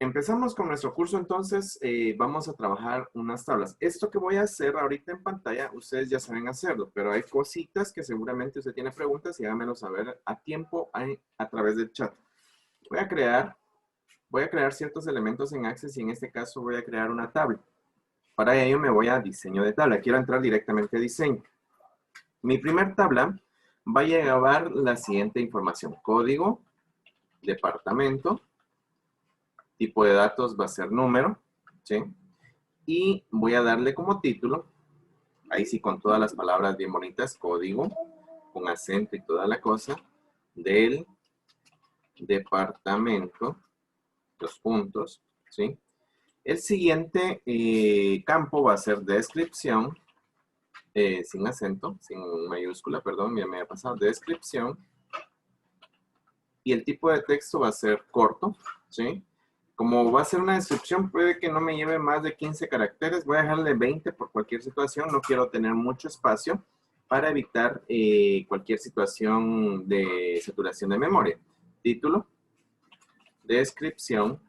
Empezamos con nuestro curso, entonces vamos a trabajar unas tablas. Esto que voy a hacer ahorita en pantalla, ustedes ya saben hacerlo, pero hay cositas que seguramente usted tiene preguntas y háganmelo saber a tiempo a través del chat. Voy a crear ciertos elementos en Access y en este caso voy a crear una tabla. Para ello me voy a diseño de tabla. Quiero entrar directamente a diseño. Mi primer tabla va a llevar la siguiente información. Código, departamento, tipo de datos va a ser número, ¿sí? Y voy a darle como título, ahí sí con todas las palabras bien bonitas, código, con acento y toda la cosa, del departamento, los puntos, ¿sí? El siguiente campo va a ser descripción, sin acento, sin mayúscula, perdón, ya me había pasado, descripción. Y el tipo de texto va a ser corto, ¿sí? Como va a ser una descripción, puede que no me lleve más de 15 caracteres. Voy a dejarle 20 por cualquier situación. No quiero tener mucho espacio para evitar cualquier situación de saturación de memoria. Título, descripción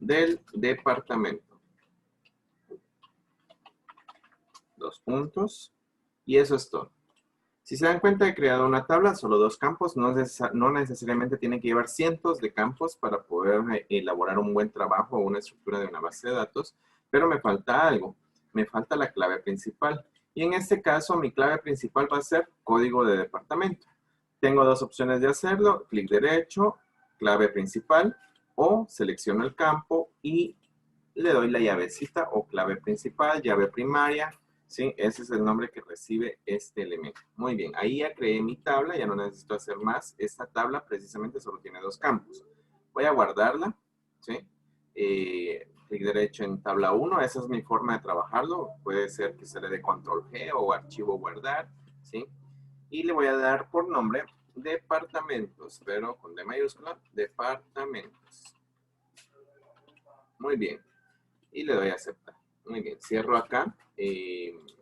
del departamento. Dos puntos. Y eso es todo. Si se dan cuenta, he creado una tabla, solo dos campos, no necesariamente tienen que llevar cientos de campos para poder elaborar un buen trabajo o una estructura de una base de datos, pero me falta algo, me falta la clave principal. Y en este caso, mi clave principal va a ser código de departamento. Tengo dos opciones de hacerlo, clic derecho, clave principal, o selecciono el campo y le doy la llavecita o clave principal, llave primaria, ¿sí? Ese es el nombre que recibe este elemento. Muy bien, ahí ya creé mi tabla, ya no necesito hacer más. Esta tabla precisamente solo tiene dos campos. Voy a guardarla, ¿sí? Clic derecho en tabla 1, esa es mi forma de trabajarlo. Puede ser que se le dé control G o archivo guardar, ¿sí? Y le voy a dar por nombre departamentos, pero con D mayúscula, departamentos. Muy bien. Y le doy a aceptar. Muy bien, cierro acá.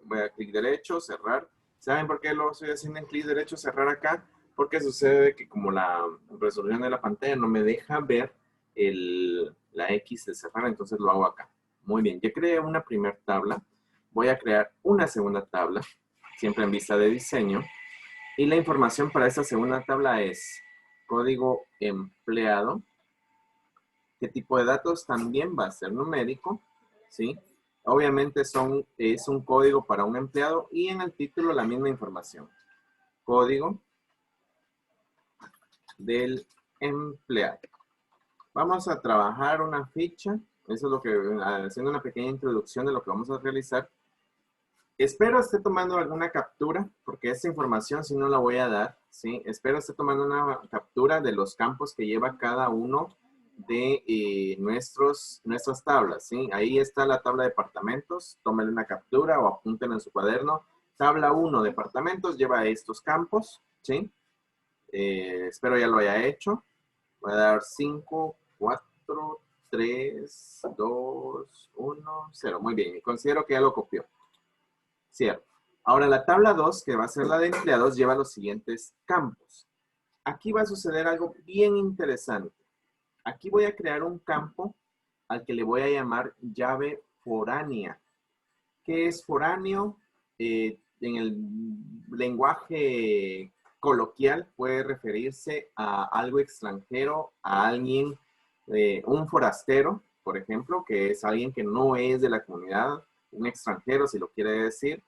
Voy a clic derecho, cerrar. ¿Saben por qué lo estoy haciendo en clic derecho, cerrar acá? Porque sucede que como la resolución de la pantalla no me deja ver la X de cerrar, entonces lo hago acá. Muy bien, ya creé una primera tabla. Voy a crear una segunda tabla, siempre en vista de diseño. Y la información para esta segunda tabla es código empleado. ¿Qué tipo de datos? También va a ser numérico, ¿sí? Obviamente es un código para un empleado y en el título la misma información. Código del empleado. Vamos a trabajar una ficha. Eso es lo que, haciendo una pequeña introducción de lo que vamos a realizar. Espero esté tomando alguna captura, porque esta información si no la voy a dar, ¿sí? Espero esté tomando una captura de los campos que lleva cada uno de nuestras tablas, ¿sí? Ahí está la tabla de departamentos, tómenle una captura o apúntenla en su cuaderno. Tabla 1, departamentos, lleva estos campos, ¿sí? Espero ya lo haya hecho. Voy a dar 5, 4, 3, 2, 1, 0. Muy bien, considero que ya lo copió. Cierto. Ahora la tabla 2, que va a ser la de empleados, lleva los siguientes campos. Aquí va a suceder algo bien interesante. Aquí voy a crear un campo al que le voy a llamar llave foránea. ¿Qué es foráneo? En el lenguaje coloquial puede referirse a algo extranjero, a alguien, un forastero, por ejemplo, que es alguien que no es de la comunidad, un extranjero, si lo quiere decir.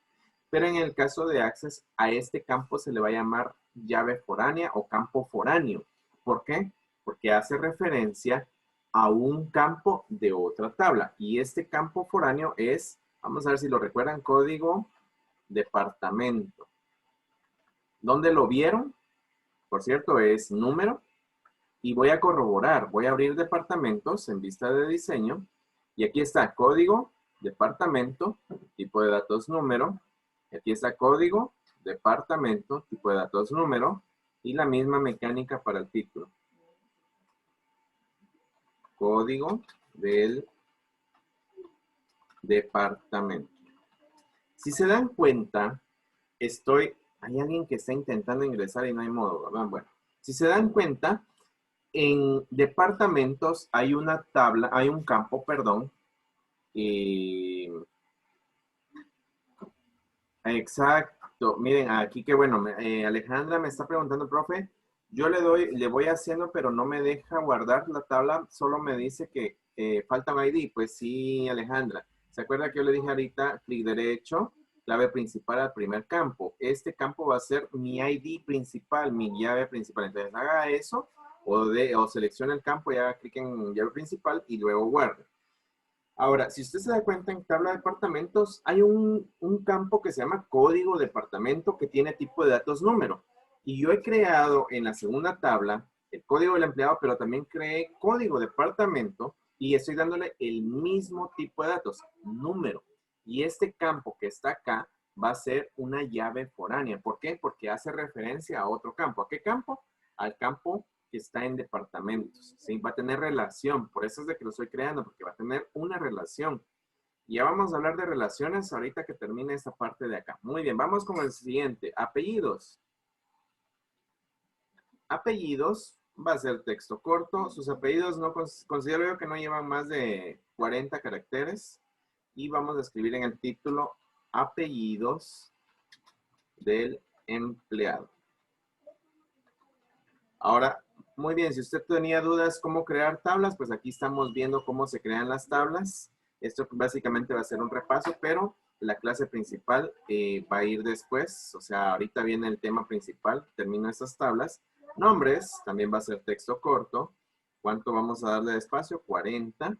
Pero en el caso de Access, a este campo se le va a llamar llave foránea o campo foráneo. ¿Por qué? Porque hace referencia a un campo de otra tabla. Y este campo foráneo es, vamos a ver si lo recuerdan, código departamento. ¿Dónde lo vieron? Por cierto, es número. Y voy a corroborar, voy a abrir departamentos en vista de diseño. Y aquí está código, departamento, tipo de datos número. Aquí está código, departamento, tipo de datos número. Y la misma mecánica para el título. Código del departamento. Si se dan cuenta, hay alguien que está intentando ingresar y no hay modo, ¿verdad? Bueno, si se dan cuenta, En departamentos hay una tabla, hay un campo, perdón. Exacto. Miren, aquí que bueno, Alejandra me está preguntando, profe, yo le voy haciendo, pero no me deja guardar la tabla, solo me dice que falta un ID. Pues sí, Alejandra. ¿Se acuerda que yo le dije ahorita, clic derecho, clave principal al primer campo? Este campo va a ser mi ID principal, mi llave principal. Entonces haga eso o seleccione el campo y haga clic en llave principal y luego guarde. Ahora, si usted se da cuenta, en tabla de departamentos hay un campo que se llama código departamento que tiene tipo de datos número. Y yo he creado en la segunda tabla el código del empleado, pero también creé código departamento y estoy dándole el mismo tipo de datos, número. Y este campo que está acá va a ser una llave foránea. ¿Por qué? Porque hace referencia a otro campo. ¿A qué campo? Al campo que está en departamentos, ¿sí? Va a tener relación, por eso es de que lo estoy creando, porque va a tener una relación. Y ya vamos a hablar de relaciones ahorita que termine esta parte de acá. Muy bien, vamos con el siguiente. Apellidos. Apellidos, va a ser texto corto. Sus apellidos no considero yo que no llevan más de 40 caracteres. Y vamos a escribir en el título apellidos del empleado. Ahora, muy bien, si usted tenía dudas cómo crear tablas, pues aquí estamos viendo cómo se crean las tablas. Esto básicamente va a ser un repaso, pero la clase principal va a ir después. O sea, ahorita viene el tema principal, termino estas tablas. Nombres, también va a ser texto corto. ¿Cuánto vamos a darle de espacio? 40.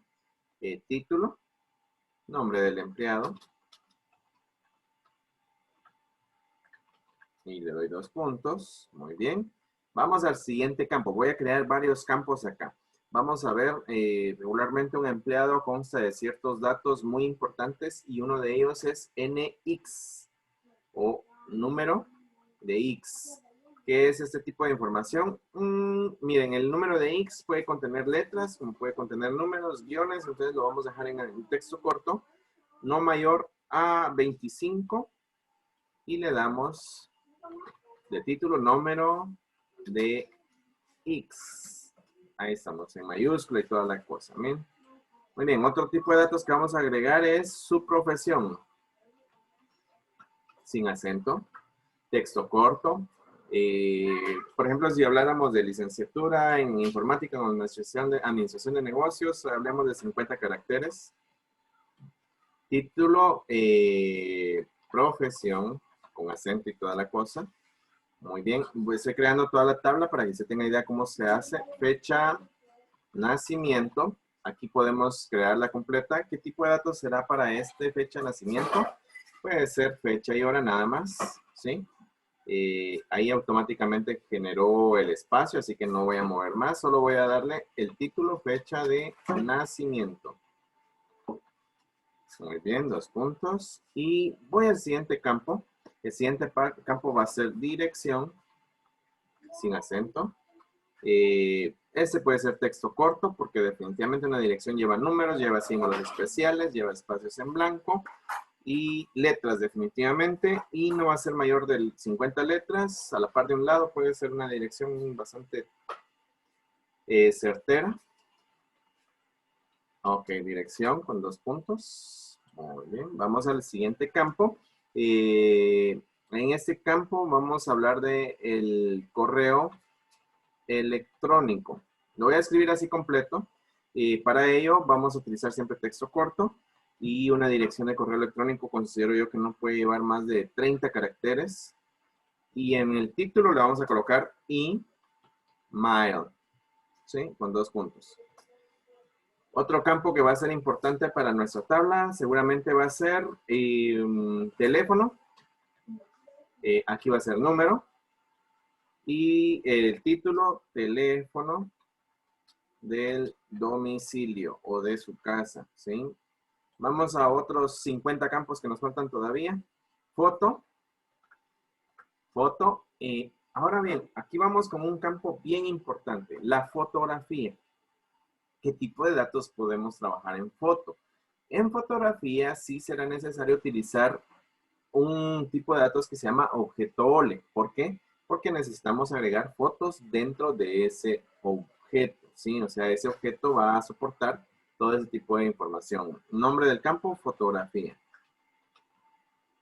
Título, nombre del empleado. Y le doy 2 puntos. Muy bien. Vamos al siguiente campo. Voy a crear varios campos acá. Vamos a ver, regularmente un empleado consta de ciertos datos muy importantes y uno de ellos es NX o número de X. ¿Qué es este tipo de información? Miren, el número de X puede contener letras, como puede contener números, guiones, entonces lo vamos a dejar en el texto corto, no mayor a 25 y le damos de título número de X. Ahí estamos en mayúscula y toda la cosa. ¿Bien? Muy bien, otro tipo de datos que vamos a agregar es su profesión. Sin acento. Texto corto. Por ejemplo, si habláramos de licenciatura en informática o administración de negocios, hablemos de 50 caracteres. Título, profesión, con acento y toda la cosa. Muy bien, voy a estar creando toda la tabla para que se tenga idea cómo se hace. Fecha, nacimiento. Aquí podemos crearla completa. ¿Qué tipo de datos será para este fecha de nacimiento? Puede ser fecha y hora nada más, ¿sí? Ahí automáticamente generó el espacio, así que no voy a mover más. Solo voy a darle el título, fecha de nacimiento. Muy bien, 2 puntos. Y voy al siguiente campo. El siguiente campo va a ser dirección, sin acento. Este puede ser texto corto porque definitivamente una dirección lleva números, lleva símbolos especiales, lleva espacios en blanco y letras definitivamente. Y no va a ser mayor de 50 letras. A la par de un lado puede ser una dirección bastante certera. Ok, dirección con 2 puntos. Muy bien, vamos al siguiente campo. En este campo vamos a hablar de el correo electrónico. Lo voy a escribir así completo. Para ello vamos a utilizar siempre texto corto y una dirección de correo electrónico considero yo que no puede llevar más de 30 caracteres. Y en el título le vamos a colocar email, ¿sí? Con 2 puntos. Otro campo que va a ser importante para nuestra tabla seguramente va a ser teléfono. Aquí va a ser número. Y el título, teléfono del domicilio o de su casa, ¿sí? Vamos a otros 50 campos que nos faltan todavía. Foto. Foto. Ahora bien, aquí vamos con un campo bien importante, la fotografía. ¿Qué tipo de datos podemos trabajar en foto? En fotografía sí será necesario utilizar un tipo de datos que se llama objeto OLE. ¿Por qué? Porque necesitamos agregar fotos dentro de ese objeto. objeto, ¿sí? O sea, ese objeto va a soportar todo ese tipo de información. Nombre del campo, fotografía.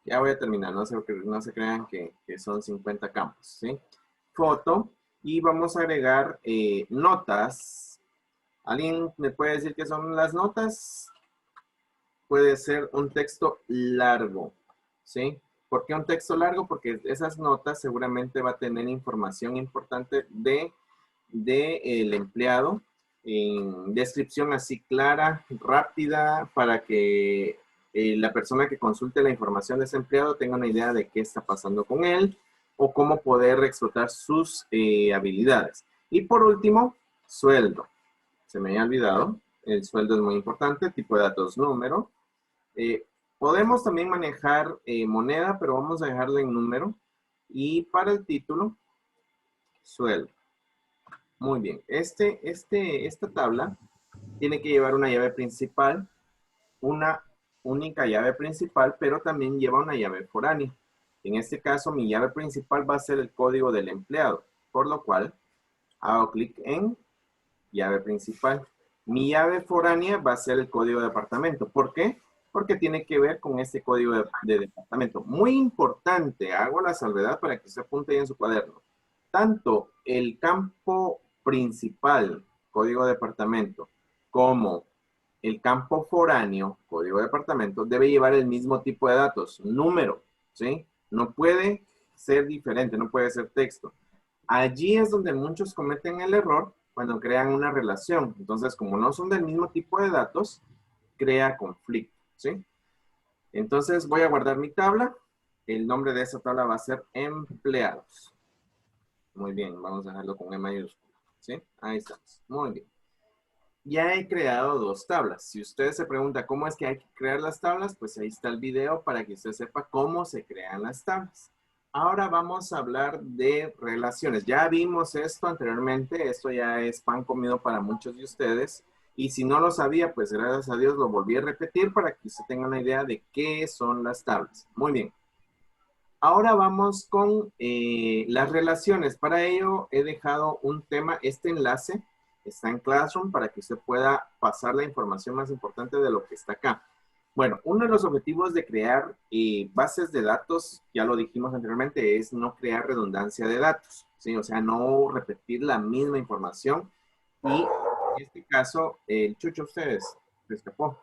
Ya voy a terminar, no se crean que son 50 campos, ¿sí? Foto, y vamos a agregar notas. ¿Alguien me puede decir qué son las notas? Puede ser un texto largo, ¿sí? ¿Por qué un texto largo? Porque esas notas seguramente va a tener información importante de el empleado, en descripción así clara, rápida, para que la persona que consulte la información de ese empleado tenga una idea de qué está pasando con él o cómo poder explotar sus habilidades. Y por último, sueldo. Se me había olvidado, el sueldo es muy importante, tipo de datos, número. Podemos también manejar moneda, pero vamos a dejarlo en número. Y para el título, sueldo. Muy bien. Esta tabla tiene que llevar una llave principal, una única llave principal, pero también lleva una llave foránea. En este caso, mi llave principal va a ser el código del empleado, por lo cual hago clic en llave principal. Mi llave foránea va a ser el código de departamento. ¿Por qué? Porque tiene que ver con este código de departamento. Muy importante, hago la salvedad para que se apunte ahí en su cuaderno. Tanto el campo principal, código de departamento, como el campo foráneo, código de departamento, debe llevar el mismo tipo de datos, número, ¿sí? No puede ser diferente, no puede ser texto. Allí es donde muchos cometen el error cuando crean una relación. Entonces, como no son del mismo tipo de datos, crea conflicto, ¿sí? Entonces, voy a guardar mi tabla. El nombre de esa tabla va a ser empleados. Muy bien, vamos a dejarlo con E mayúscula, ¿sí? Ahí estamos. Muy bien. Ya he creado dos tablas. Si usted se pregunta cómo es que hay que crear las tablas, pues ahí está el video para que usted sepa cómo se crean las tablas. Ahora vamos a hablar de relaciones. Ya vimos esto anteriormente. Esto ya es pan comido para muchos de ustedes. Y si no lo sabía, pues gracias a Dios lo volví a repetir para que usted tenga una idea de qué son las tablas. Muy bien. Ahora vamos con las relaciones. Para ello he dejado un tema, este enlace está en Classroom para que usted pueda pasar la información más importante de lo que está acá. Bueno, uno de los objetivos de crear bases de datos, ya lo dijimos anteriormente, es no crear redundancia de datos, ¿sí? O sea, no repetir la misma información. Y en este caso, el chucho ustedes, se escapó.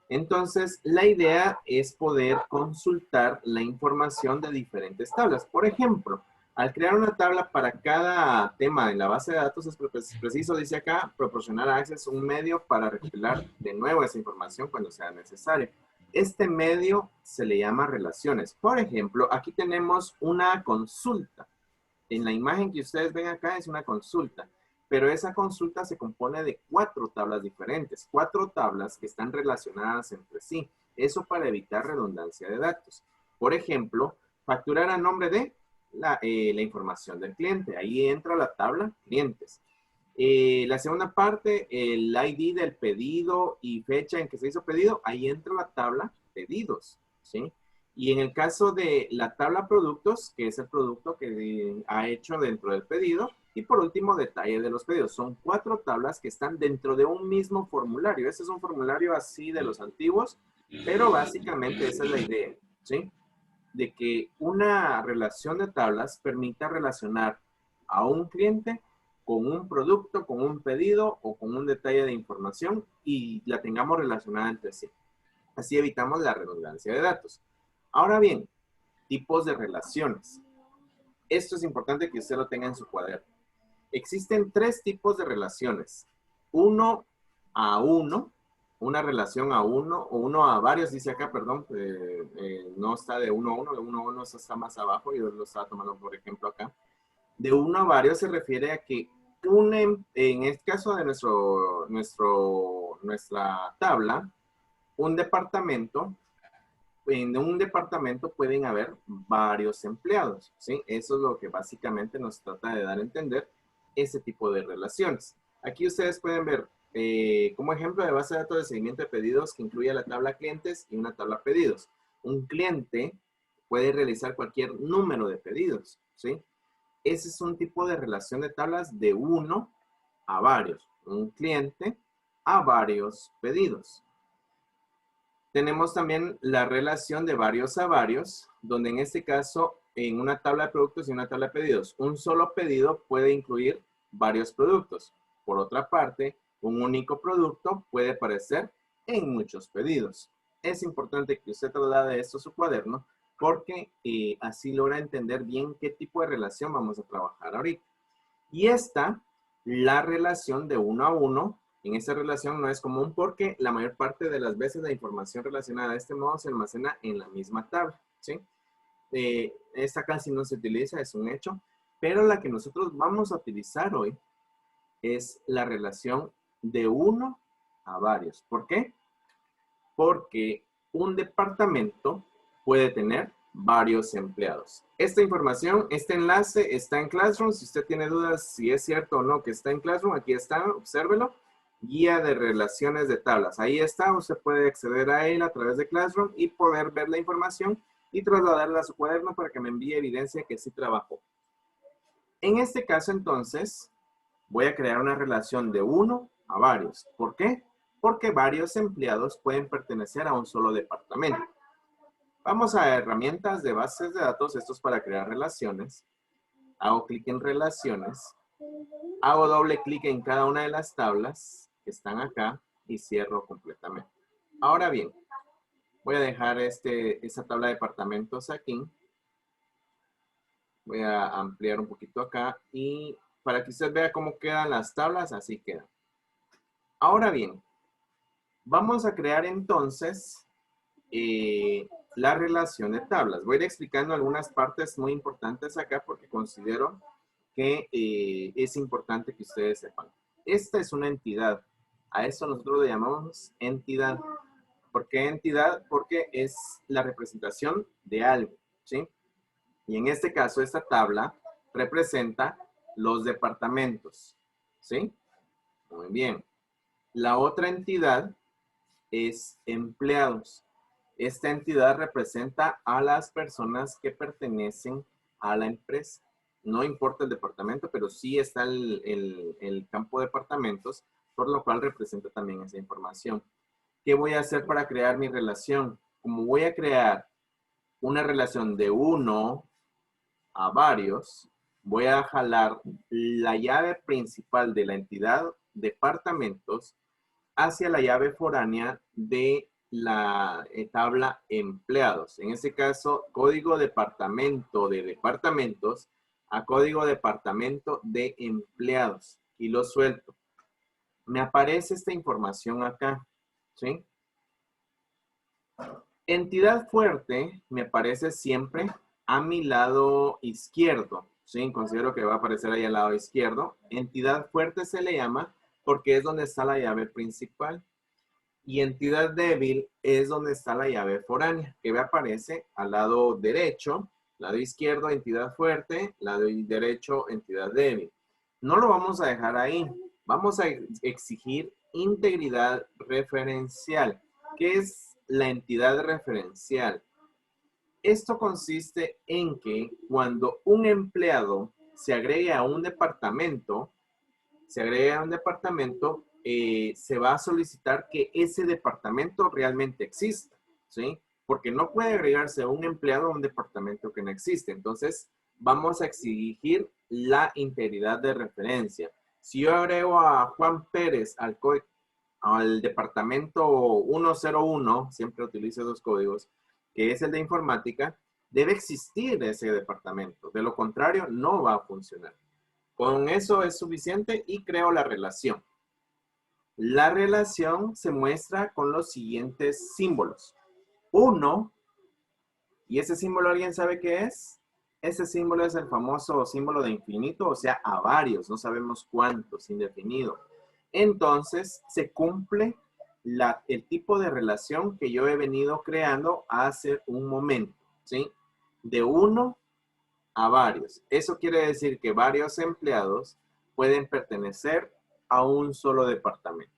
Entonces, la idea es poder consultar la información de diferentes tablas. Por ejemplo, al crear una tabla para cada tema en la base de datos, es preciso, dice acá, proporcionar a Access un medio para recopilar de nuevo esa información cuando sea necesario. Este medio se le llama relaciones. Por ejemplo, aquí tenemos una consulta. En la imagen que ustedes ven acá es una consulta, pero esa consulta se compone de 4 tablas diferentes, 4 tablas que están relacionadas entre sí. Eso para evitar redundancia de datos. Por ejemplo, facturar a nombre de la información del cliente. Ahí entra la tabla clientes. La segunda parte, el ID del pedido y fecha en que se hizo pedido, ahí entra la tabla pedidos, ¿sí? Y en el caso de la tabla productos, que es el producto que ha hecho dentro del pedido, y por último, detalle de los pedidos. Son 4 tablas que están dentro de un mismo formulario. Este es un formulario así de los antiguos, pero básicamente esa es la idea, ¿sí? De que una relación de tablas permita relacionar a un cliente con un producto, con un pedido o con un detalle de información y la tengamos relacionada entre sí. Así evitamos la redundancia de datos. Ahora bien, tipos de relaciones. Esto es importante que usted lo tenga en su cuaderno. Existen 3 tipos de relaciones. Uno a uno, una relación a uno, o uno a varios, dice acá, perdón, no está de uno a uno, de uno a uno está más abajo, yo lo estaba tomando por ejemplo acá. De uno a varios se refiere a que en este caso de nuestra tabla, un departamento, en un departamento pueden haber varios empleados, ¿sí? Eso es lo que básicamente nos trata de dar a entender ese tipo de relaciones. Aquí ustedes pueden ver como ejemplo de base de datos de seguimiento de pedidos que incluye la tabla clientes y una tabla pedidos. Un cliente puede realizar cualquier número de pedidos, ¿sí? Ese es un tipo de relación de tablas de uno a varios. Un cliente a varios pedidos. Tenemos también la relación de varios a varios, donde en este caso, en una tabla de productos y una tabla de pedidos, un solo pedido puede incluir varios productos. Por otra parte, un único producto puede aparecer en muchos pedidos. Es importante que usted traslade esto a su cuaderno porque así logra entender bien qué tipo de relación vamos a trabajar ahorita. Y esta, la relación de uno a uno, en esta relación no es común porque la mayor parte de las veces la información relacionada de este modo se almacena en la misma tabla, ¿sí? Esta casi no se utiliza, es un hecho, pero la que nosotros vamos a utilizar hoy es la relación de uno a varios. ¿Por qué? Porque un departamento puede tener varios empleados. Esta información, este enlace está en Classroom. Si usted tiene dudas si es cierto o no que está en Classroom, aquí está, obsérvelo. Guía de relaciones de tablas. Ahí está, usted puede acceder a él a través de Classroom y poder ver la información y trasladarla a su cuaderno para que me envíe evidencia que sí trabajó. En este caso, entonces, voy a crear una relación de uno a varios. ¿Por qué? Porque varios empleados pueden pertenecer a un solo departamento. Vamos a herramientas de bases de datos. Esto es para crear relaciones. Hago clic en relaciones. Hago doble clic en cada una de las tablas que están acá y cierro completamente. Ahora bien, voy a dejar esta tabla de departamentos aquí. Voy a ampliar un poquito acá y para que usted vea cómo quedan las tablas, así quedan. Ahora bien, vamos a crear entonces la relación de tablas. Voy a ir explicando algunas partes muy importantes acá porque considero que es importante que ustedes sepan. Esta es una entidad. A eso nosotros le llamamos entidad. ¿Por qué entidad? Porque es la representación de algo, ¿sí? Y en este caso, esta tabla representa los departamentos, ¿sí? Muy bien. La otra entidad es empleados. Esta entidad representa a las personas que pertenecen a la empresa. No importa el departamento, pero sí está el campo de departamentos, por lo cual representa también esa información. ¿Qué voy a hacer para crear mi relación? Como voy a crear una relación de uno a varios, voy a jalar la llave principal de la entidad departamentos hacia la llave foránea de la tabla empleados. En este caso, código departamento de departamentos a código departamento de empleados. Y lo suelto. Me aparece esta información acá, ¿sí? Entidad fuerte me aparece siempre a mi lado izquierdo, ¿sí? Considero que va a aparecer ahí al lado izquierdo. Entidad fuerte se le llama porque es donde está la llave principal. Y entidad débil es donde está la llave foránea, que me aparece al lado derecho, lado izquierdo, entidad fuerte, lado derecho, entidad débil. No lo vamos a dejar ahí. Vamos a exigir integridad referencial. ¿Qué es la entidad referencial? Esto consiste en que cuando un empleado se agregue a un departamento, se va a solicitar que ese departamento realmente exista, ¿sí? Porque no puede agregarse un empleado a un departamento que no existe. Entonces, vamos a exigir la integridad de referencia. Si yo agrego a Juan Pérez al departamento 101, siempre utilizo esos códigos, que es el de informática, debe existir ese departamento. De lo contrario, no va a funcionar. Con eso es suficiente y creo la relación. La relación se muestra con los siguientes símbolos. 1, y ese símbolo, ¿alguien sabe qué es? Ese símbolo es el famoso símbolo de infinito, o sea, a varios, no sabemos cuántos, indefinido. Entonces, se cumple el tipo de relación que yo he venido creando hace un momento, ¿sí? De 1 a varios. Eso quiere decir que varios empleados pueden pertenecer a un solo departamento.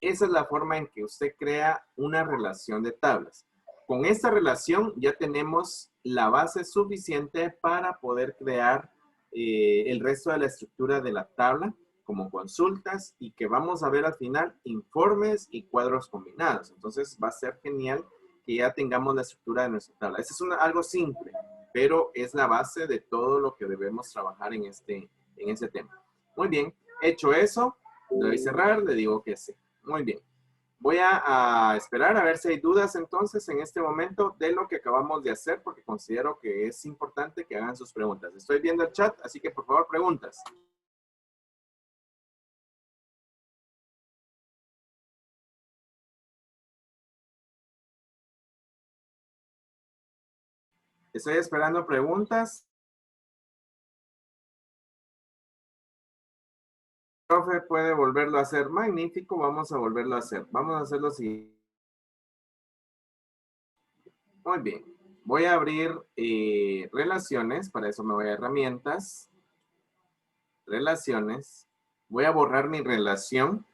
Esa es la forma en que usted crea una relación de tablas. Con esta relación ya tenemos la base suficiente para poder crear el resto de la estructura de la tabla como consultas y que vamos a ver al final informes y cuadros combinados. Entonces va a ser genial que ya tengamos la estructura de nuestra tabla. Este es algo simple, pero es la base de todo lo que debemos trabajar en este tema. Muy bien, hecho eso, le doy cerrar, le digo que sí. Muy bien. Voy a esperar a ver si hay dudas entonces en este momento de lo que acabamos de hacer, porque considero que es importante que hagan sus preguntas. Estoy viendo el chat, así que por favor preguntas. Estoy esperando preguntas. Profe, puede volverlo a hacer. Magnífico, vamos a volverlo a hacer. Vamos a hacerlo así. Muy bien. Voy a abrir relaciones, para eso me voy a herramientas. Relaciones. Voy a borrar mi relación.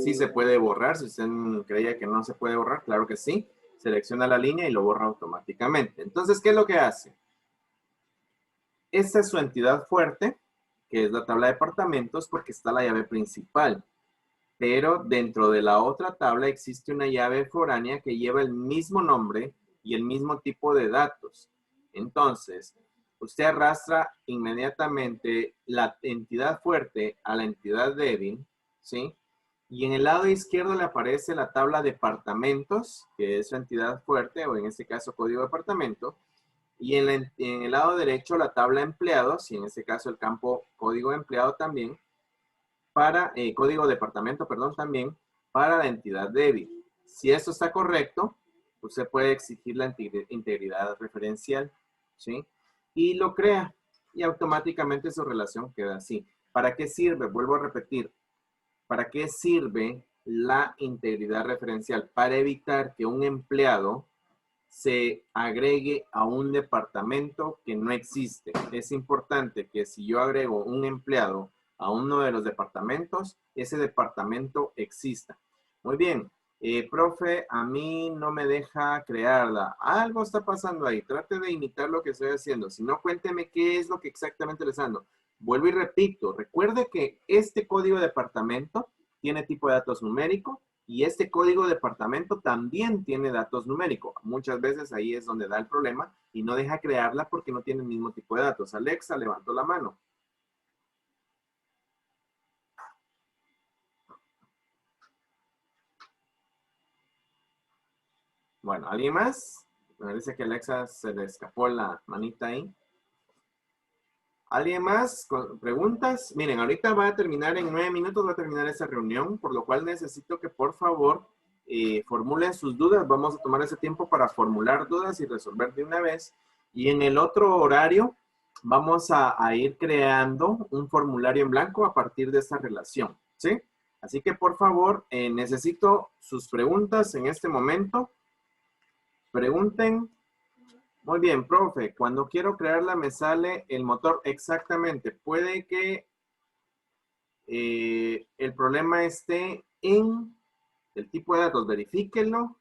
Sí se puede borrar. Si usted creía que no se puede borrar, claro que sí. Selecciona la línea y lo borra automáticamente. Entonces, ¿qué es lo que hace? Esta es su entidad fuerte, que es la tabla de departamentos, porque está la llave principal. Pero dentro de la otra tabla existe una llave foránea que lleva el mismo nombre y el mismo tipo de datos. Entonces, usted arrastra inmediatamente la entidad fuerte a la entidad débil, ¿sí? Y en el lado izquierdo le aparece la tabla departamentos, que es su entidad fuerte, o en este caso código departamento. Y en el lado derecho la tabla empleados, y en este caso el campo código empleado también, para código departamento, perdón, también para la entidad débil. Si esto está correcto, usted puede exigir la integridad referencial, ¿sí? Y lo crea y automáticamente su relación queda así. ¿Para qué sirve? Vuelvo a repetir. ¿Para qué sirve la integridad referencial? Para evitar que un empleado se agregue a un departamento que no existe. Es importante que si yo agrego un empleado a uno de los departamentos, ese departamento exista. Muy bien. Profe, a mí no me deja crearla. Algo está pasando ahí. Trate de imitar lo que estoy haciendo. Si no, cuénteme qué es lo que exactamente le está dando. Vuelvo y repito. Recuerde que este código de departamento tiene tipo de datos numérico y este código de departamento también tiene datos numéricos. Muchas veces ahí es donde da el problema y no deja crearla porque no tiene el mismo tipo de datos. Alexa levantó la mano. Bueno, ¿alguien más? Me parece que a Alexa se le escapó la manita ahí. ¿Alguien más con preguntas? Miren, ahorita va a terminar, en 9 minutos va a terminar esa reunión, por lo cual necesito que por favor formulen sus dudas. Vamos a tomar ese tiempo para formular dudas y resolver de una vez. Y en el otro horario vamos a ir creando un formulario en blanco a partir de esta relación, ¿sí? Así que por favor, necesito sus preguntas en este momento. Pregunten. Muy bien, profe. Cuando quiero crearla me sale el motor exactamente. Puede que el problema esté en el tipo de datos. Verifíquenlo.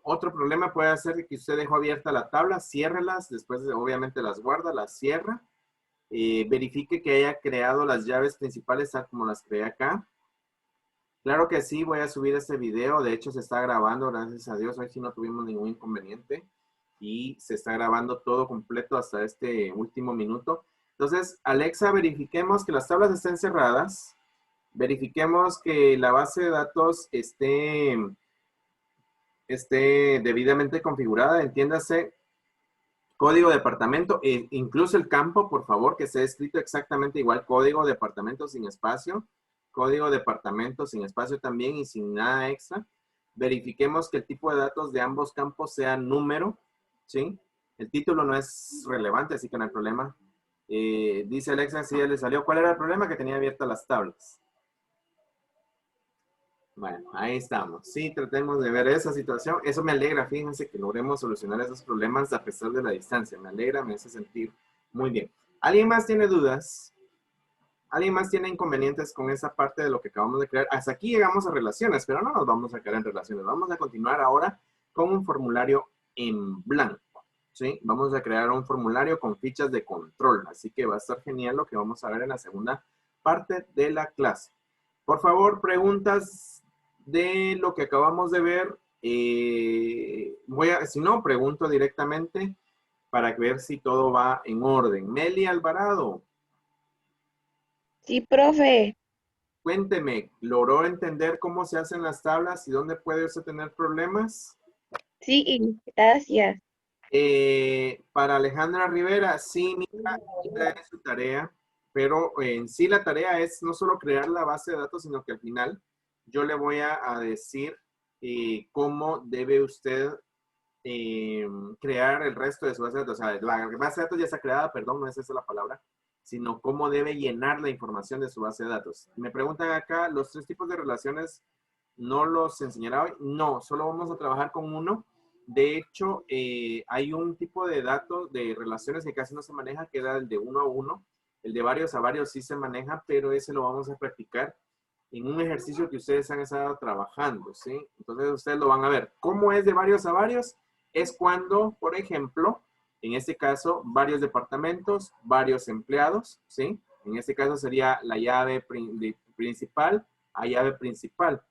Otro problema puede ser que usted dejó abierta la tabla, ciérrelas, después obviamente las guarda, las cierra. Verifique que haya creado las llaves principales tal como las creé acá. Claro que sí, voy a subir este video. De hecho, se está grabando, gracias a Dios. Hoy sí no tuvimos ningún inconveniente. Y se está grabando todo completo hasta este último minuto. Entonces, Alexa, verifiquemos que las tablas estén cerradas. Verifiquemos que la base de datos esté debidamente configurada. Entiéndase, código departamento, e incluso el campo, por favor, que esté escrito exactamente igual. Código departamento sin espacio. Código departamento sin espacio también y sin nada extra. Verifiquemos que el tipo de datos de ambos campos sea número, ¿sí? El título no es relevante, así que no hay problema. Dice Alexa, si ya le salió. ¿Cuál era el problema? Que tenía abiertas las tablas. Bueno, ahí estamos. Sí, tratemos de ver esa situación. Eso me alegra, fíjense que logremos solucionar esos problemas a pesar de la distancia. Me alegra, me hace sentir muy bien. ¿Alguien más tiene dudas? ¿Alguien más tiene inconvenientes con esa parte de lo que acabamos de crear? Hasta aquí llegamos a relaciones, pero no nos vamos a quedar en relaciones. Vamos a continuar ahora con un formulario en blanco, ¿sí? Vamos a crear un formulario con fichas de control, así que va a estar genial lo que vamos a ver en la segunda parte de la clase. Por favor, preguntas de lo que acabamos de ver. Si no, pregunto directamente para ver si todo va en orden. Meli Alvarado, Sí, profe. cuénteme, ¿logró entender cómo se hacen las tablas y dónde puede usted tener problemas? Sí, gracias. Para Alejandra Rivera, sí, mira, ahí trae su tarea, pero en sí la tarea es no solo crear la base de datos, sino que al final yo le voy a decir cómo debe usted crear el resto de su base de datos. O sea, la base de datos ya está creada, perdón, no es esa la palabra, sino cómo debe llenar la información de su base de datos. Me preguntan acá, ¿los 3 tipos de relaciones no los enseñará hoy? No, solo vamos a trabajar con uno. De hecho, hay un tipo de datos, de relaciones que casi no se maneja, que era el de uno a uno. El de varios a varios sí se maneja, pero ese lo vamos a practicar en un ejercicio que ustedes han estado trabajando, ¿sí? Entonces ustedes lo van a ver. ¿Cómo es de varios a varios? Es cuando, por ejemplo, en este caso, varios departamentos, varios empleados, ¿sí? En este caso sería la llave principal a llave principal.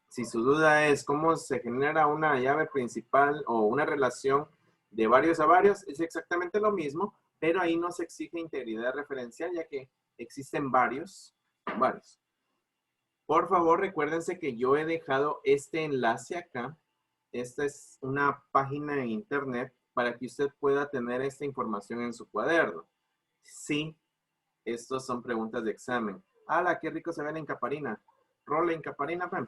Si su duda es cómo se genera una llave principal o una relación de varios a varios, es exactamente lo mismo, pero ahí no se exige integridad referencial, ya que existen varios. Por favor, recuérdense que yo he dejado este enlace acá. Esta es una página en internet para que usted pueda tener esta información en su cuaderno. Sí, estos son preguntas de examen. ¡Hala, qué rico se ven en Caparina! Role en Caparina, Pam.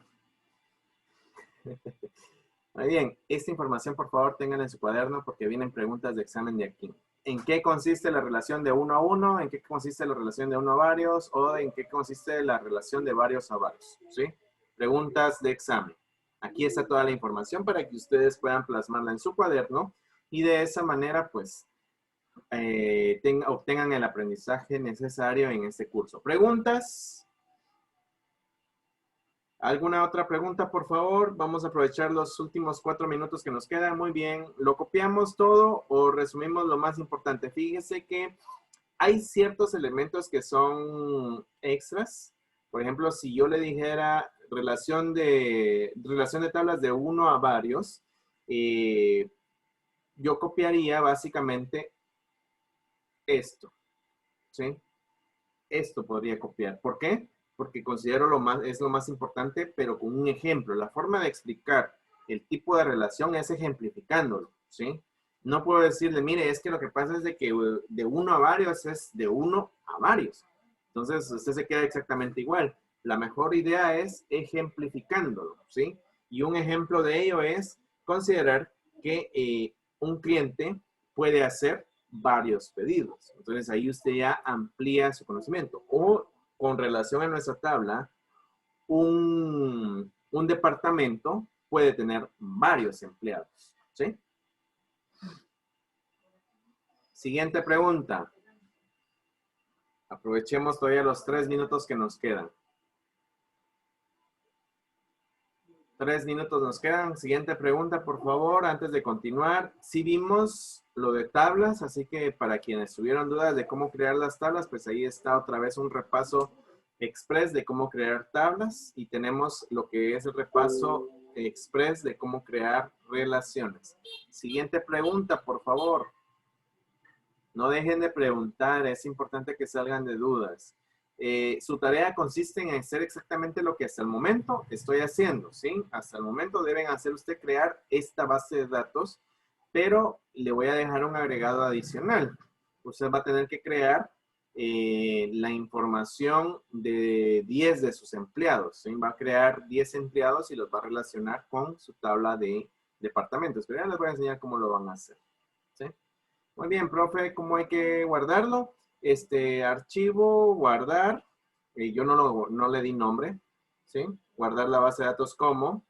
Muy bien, esta información por favor tengan en su cuaderno porque vienen preguntas de examen de aquí. ¿En qué consiste la relación de uno a uno? ¿En qué consiste la relación de uno a varios? ¿O en qué consiste la relación de varios a varios? ¿Sí? Preguntas de examen. Aquí está toda la información para que ustedes puedan plasmarla en su cuaderno y de esa manera pues obtengan el aprendizaje necesario en este curso. ¿Preguntas? ¿Alguna otra pregunta, por favor? Vamos a aprovechar los últimos 4 minutos que nos quedan. Muy bien. ¿Lo copiamos todo o resumimos lo más importante? Fíjese que hay ciertos elementos que son extras. Por ejemplo, si yo le dijera relación de tablas de uno a varios, yo copiaría básicamente esto, ¿sí? Esto podría copiar. ¿Por qué? Porque considero es lo más importante, pero con un ejemplo. La forma de explicar el tipo de relación es ejemplificándolo, ¿sí? No puedo decirle, mire, es que lo que pasa es de que de uno a varios es de uno a varios. Entonces, usted se queda exactamente igual. La mejor idea es ejemplificándolo, ¿sí? Y un ejemplo de ello es considerar que un cliente puede hacer varios pedidos. Entonces ahí usted ya amplía su conocimiento. O con relación a nuestra tabla, un departamento puede tener varios empleados. ¿Sí? Siguiente pregunta. Aprovechemos todavía los 3 minutos que nos quedan. 3 minutos nos quedan. Siguiente pregunta, por favor, antes de continuar. Sí vimos lo de tablas, así que para quienes tuvieron dudas de cómo crear las tablas, pues ahí está otra vez un repaso express de cómo crear tablas y tenemos lo que es el repaso express de cómo crear relaciones. Siguiente pregunta, por favor. No dejen de preguntar, es importante que salgan de dudas. Su tarea consiste en hacer exactamente lo que hasta el momento estoy haciendo, ¿sí? Hasta el momento deben hacer usted crear esta base de datos, pero le voy a dejar un agregado adicional. Usted va a tener que crear la información de 10 de sus empleados, ¿sí? Va a crear 10 empleados y los va a relacionar con su tabla de departamentos, pero ya les voy a enseñar cómo lo van a hacer, ¿sí? Muy bien, profe, ¿cómo hay que guardarlo? Archivo, guardar. Yo no le di nombre, ¿sí? Guardar la base de datos como.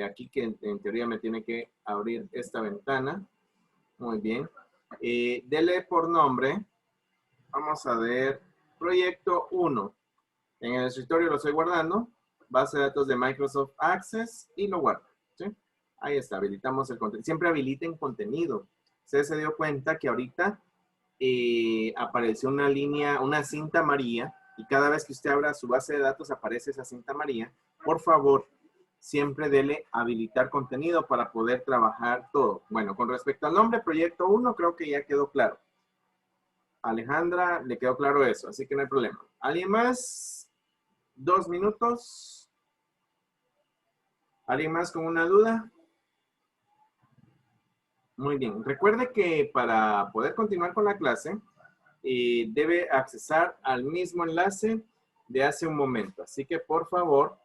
Aquí que en teoría me tiene que abrir esta ventana. Muy bien. Dele por nombre. Vamos a ver. Proyecto 1. En el escritorio lo estoy guardando. Base de datos de Microsoft Access y lo guardo, ¿sí? Ahí está, habilitamos el contenido. Siempre habiliten contenido. Usted se dio cuenta que ahorita apareció una línea, una cinta amarilla y cada vez que usted abra su base de datos aparece esa cinta amarilla, por favor, siempre dele habilitar contenido para poder trabajar todo. Bueno, con respecto al nombre, proyecto 1, creo que ya quedó claro. Alejandra, le quedó claro eso, así que no hay problema. ¿Alguien más? 2 minutos. ¿Alguien más con una duda? Muy bien. Recuerde que para poder continuar con la clase, debe accesar al mismo enlace de hace un momento. Así que, por favor,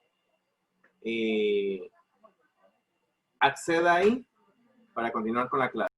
acceda ahí para continuar con la clase.